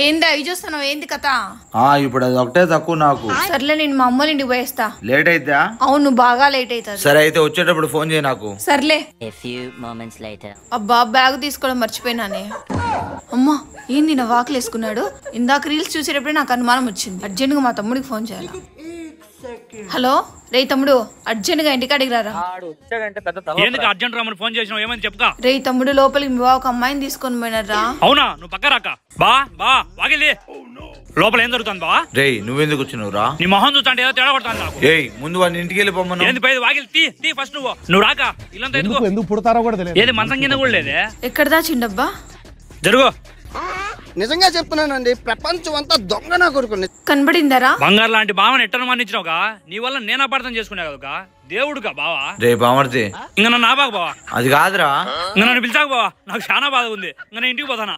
ఏంది అవి చూస్తున్నావు? ఏంది కథ? ఇప్పుడు అది ఒకటే తక్కువ నాకు. సర్లే, నేను మా అమ్మోళ్ళ ఇంటికి పోయేస్తా. లేట్ అయిద్దా? అవును, బాగా లేట్ అవుతుంది. సరే అయితే వచ్చేటప్పుడు ఫోన్ చేయి నాకు. సర్లే. అబ్బా, బ్యాగ్ తీసుకోవడం మర్చిపోయినానే. అమ్మా, ఏంది నా వాకులు వేసుకున్నాడు? ఇందాక రీల్స్ చూసేటప్పుడే నాకు అనుమానం వచ్చింది. అర్జెంట్గా మా తమ్ముడికి ఫోన్ చేయాలి. హలో రే తమ్ముడు, అర్జెంట్ గా ఇంటికాడికి రారా. రే తమ్ముడు, లోపలికి మీ బావ ఒక అమ్మాయిని తీసుకొని పోయినారా. అవునా? నువ్వు పక్క రాక వాగిలి లోపల ఏం జరుగుతుంది బా? రే నువ్వెందుకు వచ్చినవురా? నీ మొహం చూస్తుంటే ఏదో తేడా కొడతాను నాకు. ముందు వాడిని ఇంటికి వెళ్ళిపోమను. ఏంది పై వాగిలి తీ ఫస్ట్ నువ్వు రాక ఇల్లంతా ఎందుకు పుడతారో కూడా తెలియదు. ఏది మంచం కింద కూడా లేదే. ఎక్కడ దాచిండబ్బా? జరుగు. నిజంగా చెప్తున్నానండి, ప్రపంచం అంతా దొంగ నా కొడుకుని. కనబడిందరా? బంగారు లాంటి బావని ఎట్టను మన్నించినావుగా, నీ వల్ల నేను అపార్థం చేసుకున్నా కదా దేవుడుగా బావా. రే బామర్తి, ఇంకా నన్ను ఆబాకు బావా. అది కాదురా, ఇంకా నన్ను పిలిచాక బావా, నాకు చాలా బాధ ఉంది. ఇంకా నేను ఇంటికి పోతానా.